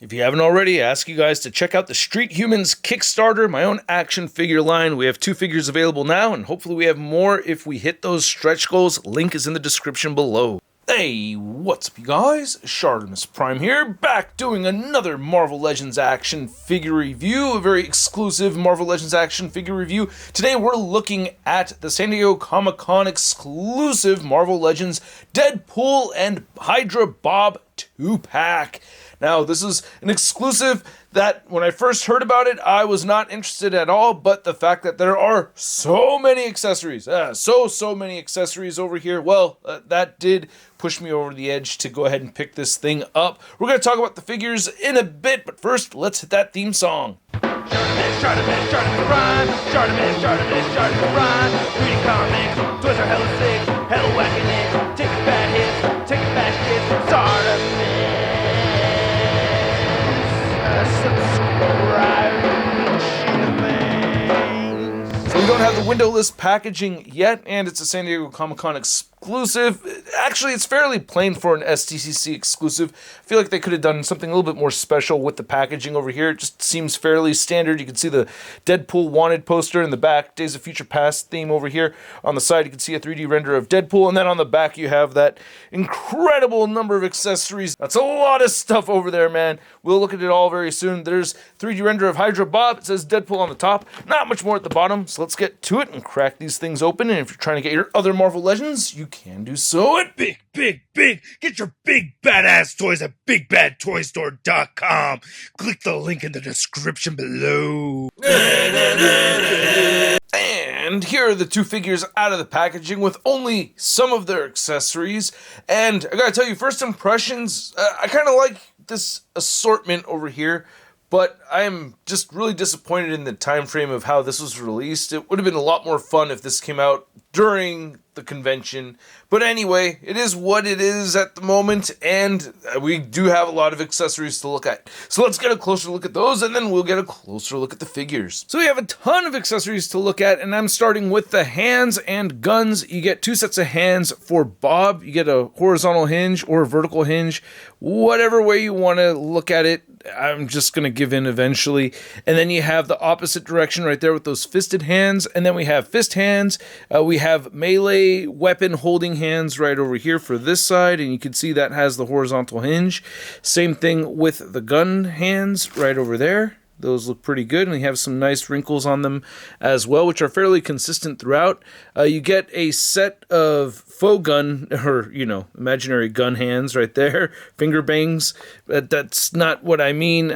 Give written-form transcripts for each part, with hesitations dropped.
If you haven't already, I ask you guys to check out the Street Humans Kickstarter, my own action figure line. We have 2 figures available now, and hopefully we have more if we hit those stretch goals. Link is in the description below. Hey, what's up you guys? ShartimusPrime here, back doing another Marvel Legends action figure review, a very exclusive Marvel Legends action figure review. Today we're looking at the San Diego Comic-Con exclusive Marvel Legends Deadpool and Hydra Bob 2-pack. Now, this is an exclusive that when I first heard about it, I was not interested at all, but the fact that there are so many accessories, so many accessories over here, well, that did push me over the edge to go ahead and pick this thing up. We're going to talk about the figures in a bit, but first, let's hit that theme song. ShartimusPrime, ShartimusPrime, reading comics, toys are hella sick, hella whacking it, taking bad hits, taking bad shit, Shartimus, subscribe to me. So we don't have the windowless packaging yet, and it's a San Diego Comic-Con exclusive. Actually, it's fairly plain for an SDCC exclusive. I feel like they could have done something a little bit more special with the packaging over here. It just seems fairly standard. You can see the Deadpool wanted poster in the back, Days of Future Past theme over here. On the side, you can see a 3D render of Deadpool, and then on the back, you have that incredible number of accessories. That's a lot of stuff over there, man. We'll look at it all very soon. There's 3D render of Hydra Bob. It says Deadpool on the top. Not much more at the bottom, so let's get to it and crack these things open. And if you're trying to get your other Marvel Legends, you can do so at Big. Get your big badass toys at BigBadToyStore.com. Click the link in the description below. And here are the 2 figures out of the packaging with only some of their accessories. And I gotta tell you, first impressions, I kind of like this assortment over here, but I'm just really disappointed in the time frame of how this was released. It would have been a lot more fun if this came out during the convention. But anyway, it is what it is at the moment, and we do have a lot of accessories to look at. So let's get a closer look at those, and then we'll get a closer look at the figures. So we have a ton of accessories to look at, and I'm starting with the hands and guns. You get 2 sets of hands for Bob. You get a horizontal hinge or a vertical hinge, whatever way you want to look at it. I'm just going to give in eventually. And then you have the opposite direction right there with those fisted hands. And then we have fist hands. We have melee weapon holding hands right over here for this side. And you can see that has the horizontal hinge. Same thing with the gun hands right over there. Those look pretty good, and they have some nice wrinkles on them as well, which are fairly consistent throughout. You get a set of faux gun, or, imaginary gun hands right there. Finger bangs. That's not what I mean.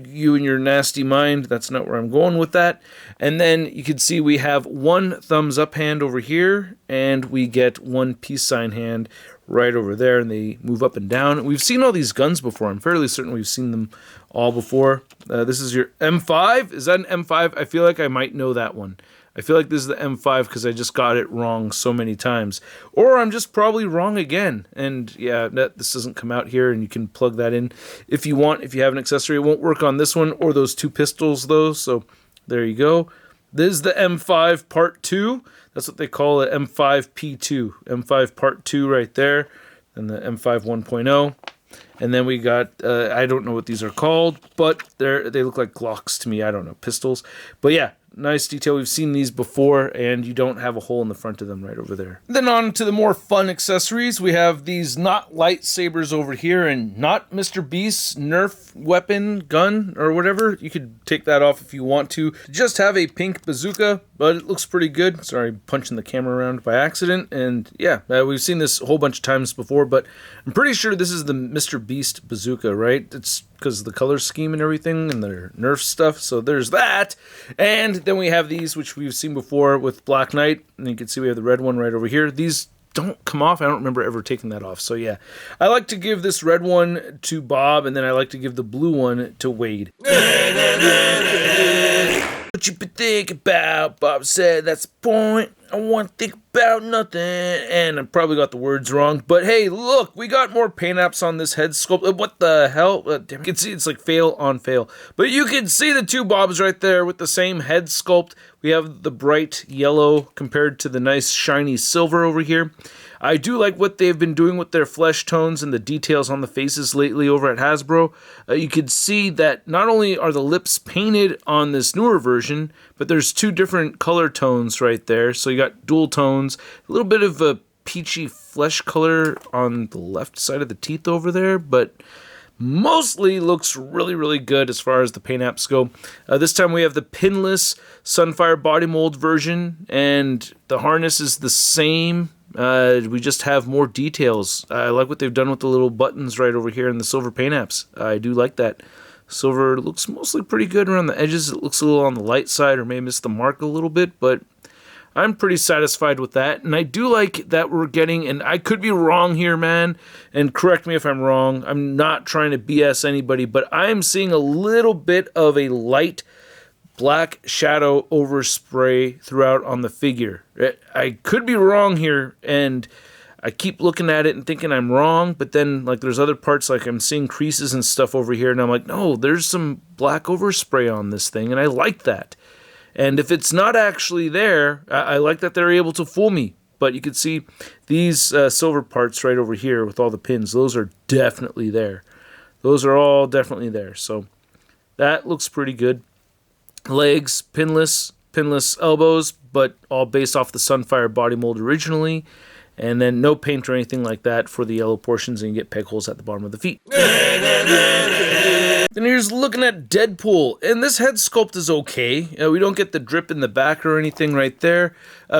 You and your nasty mind, that's not where I'm going with that. And then you can see we have 1 thumbs up hand over here, and we get 1 peace sign hand right over there, and they move up and down. We've seen all these guns before. I'm fairly certain we've seen them all before. This is your M5. Is that an M5? I feel like I might know that one. I feel like this is the M5 because I just got it wrong so many times. Or I'm just probably wrong again. And yeah, this doesn't come out here, and you can plug that in if you want. If you have an accessory, it won't work on this one or those 2 pistols, though. So there you go. This is the M5 Part 2. That's what they call it, M5P2. M5 Part 2 right there. And the M5 1.0. And then we got, I don't know what these are called, but they look like Glocks to me. I don't know, pistols. But yeah, nice detail. We've seen these before, and you don't have a hole in the front of them right over there. Then on to the more fun accessories. We have these not lightsabers over here, and not Mr. Beast's Nerf weapon, gun, or whatever. You could take that off if you want to. Just have a pink bazooka, but it looks pretty good. Sorry, punching the camera around by accident. And yeah, we've seen this a whole bunch of times before, but I'm pretty sure this is the Mr. Beast bazooka, right? It's because of the color scheme and everything and their Nerf stuff. So there's that. And then we have these, which we've seen before with Black Knight. And you can see we have the red one right over here. These don't come off. I don't remember ever taking that off. So yeah, I like to give this red one to Bob, and then I like to give the blue one to Wade. What you been thinking about? Bob said that's the point. I want to think about nothing. And I probably got the words wrong. But hey, look, we got more paint apps on this head sculpt. What the hell? Damn, you can see it's like fail on fail. But you can see the two bobs right there with the same head sculpt. We have the bright yellow compared to the nice shiny silver over here. I do like what they've been doing with their flesh tones and the details on the faces lately over at Hasbro. You can see that not only are the lips painted on this newer version, but there's two different color tones right there. So you got dual tones, a little bit of a peachy flesh color on the left side of the teeth over there, but mostly looks really, really good as far as the paint apps go. This time we have the pinless Sunfire body mold version, and the harness is the same. We just have more details. I like what they've done with the little buttons right over here in the silver paint apps. I do like that. Silver looks mostly pretty good around the edges. It looks a little on the light side or may miss the mark a little bit, but I'm pretty satisfied with that. And I do like that we're getting, and I could be wrong here, man, and correct me if I'm wrong. I'm not trying to BS anybody, but I'm seeing a little bit of a light black shadow overspray throughout on the figure. I could be wrong here, and I keep looking at it and thinking I'm wrong, but then like there's other parts, like I'm seeing creases and stuff over here, and I'm like, no, there's some black overspray on this thing, and I like that. And if it's not actually there, I like that they're able to fool me. But you can see these silver parts right over here with all the pins. Those are definitely there. Those are all definitely there. So that looks pretty good. Legs, pinless elbows, but all based off the Sunfire body mold originally. And then no paint or anything like that for the yellow portions, and you get peg holes at the bottom of the feet. Then here's looking at Deadpool, and this head sculpt is okay. We don't get the drip in the back or anything right there.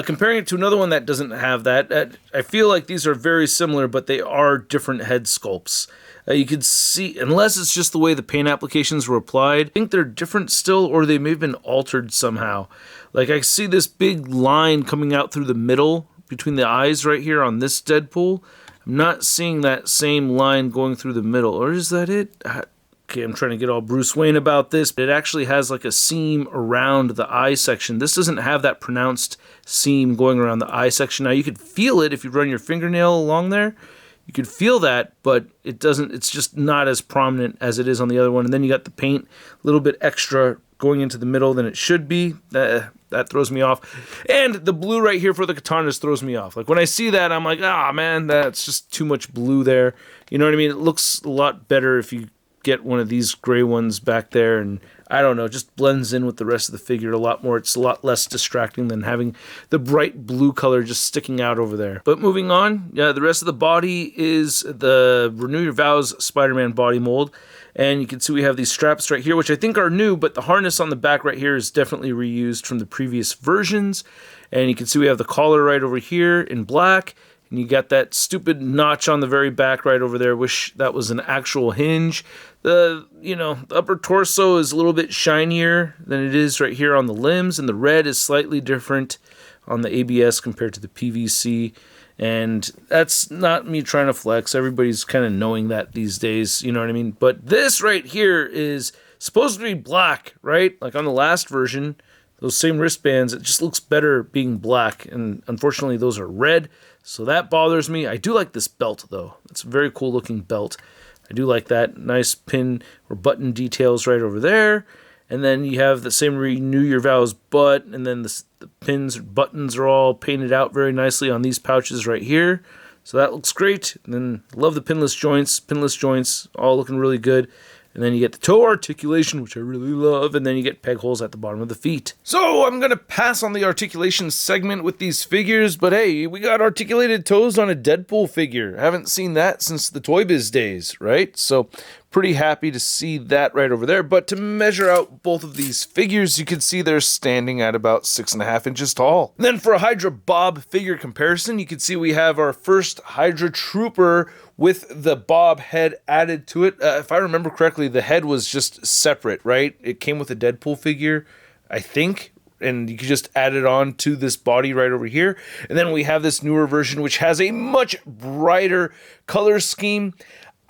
Comparing it to another one that doesn't have that, I feel like these are very similar, but they are different head sculpts. You can see, unless it's just the way the paint applications were applied, I think they're different still, or they may have been altered somehow. Like I see this big line coming out through the middle between the eyes right here on this Deadpool. I'm not seeing that same line going through the middle, or is that it? Okay, I'm trying to get all Bruce Wayne about this, but it actually has like a seam around the eye section. This doesn't have that pronounced seam going around the eye section. Now you could feel it if you run your fingernail along there. You could feel that, but it doesn't. It's just not as prominent as it is on the other one. And then you got the paint a little bit extra going into the middle than it should be. That throws me off. And the blue right here for the katanas throws me off. Like when I see that, I'm like, man, that's just too much blue there. You know what I mean? It looks a lot better if you get one of these gray ones back there, and I don't know, just blends in with the rest of the figure a lot more. It's a lot less distracting than having the bright blue color just sticking out over there. But moving on, the rest of the body is the Renew Your Vows Spider-Man body mold. And you can see we have these straps right here, which I think are new, but the harness on the back right here is definitely reused from the previous versions. And you can see we have the collar right over here in black. And you got that stupid notch on the very back right over there. Wish that was an actual hinge. The upper torso is a little bit shinier than it is right here on the limbs, and the red is slightly different on the ABS compared to the PVC. And that's not me trying to flex. Everybody's kind of knowing that these days, you know what I mean? But this right here is supposed to be black, right? Like on the last version, those same wristbands, it just looks better being black. And unfortunately, those are red. So that bothers me. I do like this belt, though. It's a very cool looking belt. I do like that. Nice pin or button details right over there. And then you have the same Renew Your Vows butt. And then the pins or buttons are all painted out very nicely on these pouches right here. So that looks great. And then love the pinless joints, all looking really good. And then you get the toe articulation, which I really love, and then you get peg holes at the bottom of the feet. So I'm going to pass on the articulation segment with these figures, but hey, we got articulated toes on a Deadpool figure. Haven't seen that since the Toy Biz days, right? So pretty happy to see that right over there. But to measure out both of these figures, you can see they're standing at about 6.5 inches tall. And then for a Hydra Bob figure comparison, you can see we have our first Hydra Trooper with the Bob head added to it. If I remember correctly, the head was just separate, right? It came with a Deadpool figure, I think, and you could just add it on to this body right over here. And then we have this newer version, which has a much brighter color scheme.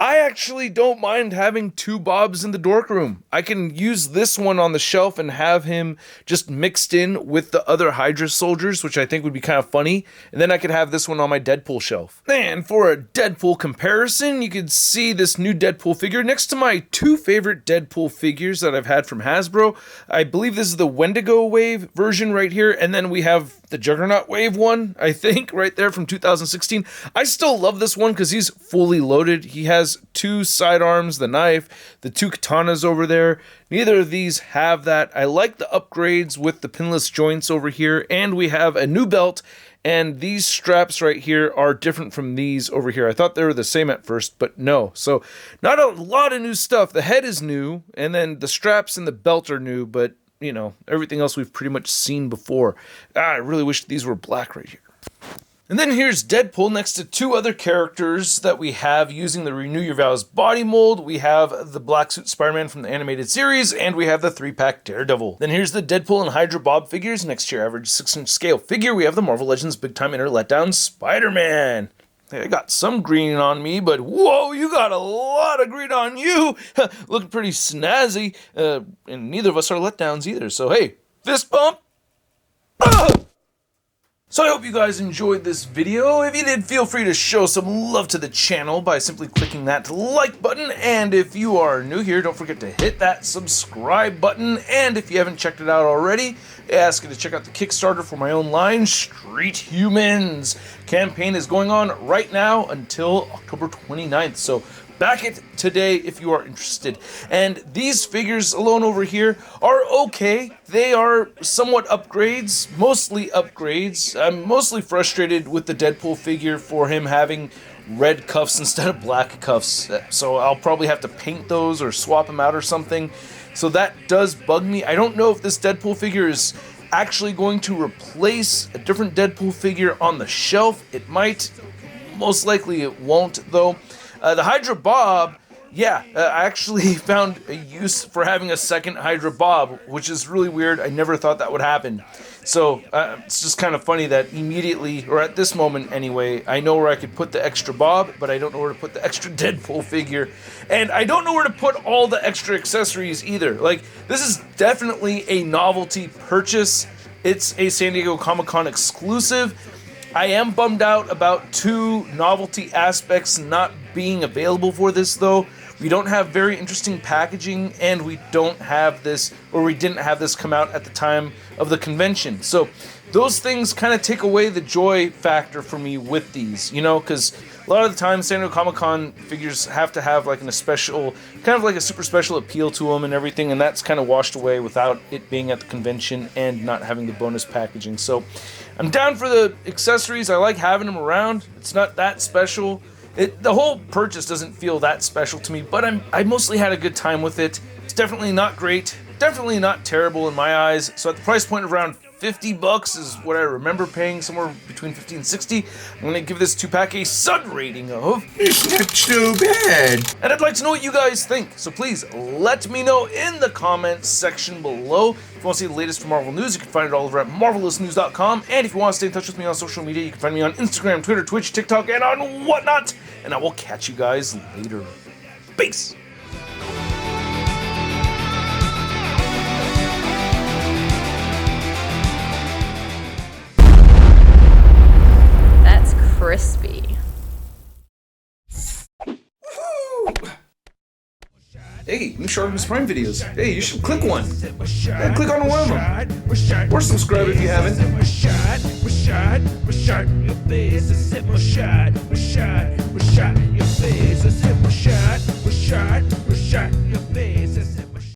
I actually don't mind having two Bobs in the dork room. I can use this one on the shelf and have him just mixed in with the other Hydra soldiers, which I think would be kind of funny. And then I could have this one on my Deadpool shelf. And for a Deadpool comparison, you could see this new Deadpool figure next to my two favorite Deadpool figures that I've had from Hasbro. I believe this is the Wendigo Wave version right here, and then we have the Juggernaut Wave one, I think, right there from 2016. I still love this one because he's fully loaded. He has two sidearms, the knife, the two katanas over there. Neither of these have that. I like the upgrades with the pinless joints over here, and we have a new belt, and these straps right here are different from these over here. I thought they were the same at first, but no. So not a lot of new stuff. The head is new, and then the straps and the belt are new, but you know, everything else we've pretty much seen before. I really wish these were black right here. And then here's Deadpool next to two other characters that we have using the Renew Your Vows body mold. We have the Black Suit Spider-Man from the animated series, and we have the 3-pack Daredevil. Then here's the Deadpool and Hydra Bob figures. Next to your average 6-inch scale figure, we have the Marvel Legends Big Time Inner Letdown Spider-Man. I got some green on me, but whoa, you got a lot of green on you. Looking pretty snazzy, and neither of us are letdowns either. So hey, fist bump. So I hope you guys enjoyed this video. If you did, feel free to show some love to the channel by simply clicking that like button. And if you are new here, don't forget to hit that subscribe button. And if you haven't checked it out already, I ask you to check out the Kickstarter for my own line, Street Humans. Campaign is going on right now until October 29th. So back it today if you are interested. And these figures alone over here are okay. They are somewhat upgrades, mostly upgrades. I'm mostly frustrated with the Deadpool figure for him having red cuffs instead of black cuffs. So I'll probably have to paint those or swap them out or something. So that does bug me. I don't know if this Deadpool figure is actually going to replace a different Deadpool figure on the shelf. It might. Most likely it won't though. The Hydra Bob, yeah, I actually found a use for having a second Hydra Bob, which is really weird. I never thought that would happen. So it's just kind of funny that immediately, or at this moment anyway, I know where I could put the extra Bob, but I don't know where to put the extra Deadpool figure. And I don't know where to put all the extra accessories either. Like, this is definitely a novelty purchase. It's a San Diego Comic-Con exclusive. I am bummed out about two novelty aspects not being available for this though. We don't have very interesting packaging, and we don't have this, or we didn't have this come out at the time of the convention. So those things kind of take away the joy factor for me with these, you know, because a lot of the time San Diego Comic-Con figures have to have like a special, kind of like a super special appeal to them and everything, and that's kind of washed away without it being at the convention and not having the bonus packaging. So I'm down for the accessories. I like having them around. It's not that special. The whole purchase doesn't feel that special to me, but I mostly had a good time with it. It's definitely not great, definitely not terrible in my eyes. So at the price point of around $50 is what I remember paying, somewhere between 50 and 60. I'm going to give this 2-pack a Sud rating of... It's not so bad. And I'd like to know what you guys think, so please let me know in the comments section below. If you want to see the latest from Marvel News, you can find it all over at marvelousnews.com. And if you want to stay in touch with me on social media, you can find me on Instagram, Twitter, Twitch, TikTok, and on whatnot. And I will catch you guys later. Peace! Crispy. Hey, new ShartimusPrime videos. Hey, you should click one. Yeah, click on one of them. Or subscribe if you haven't. Your face.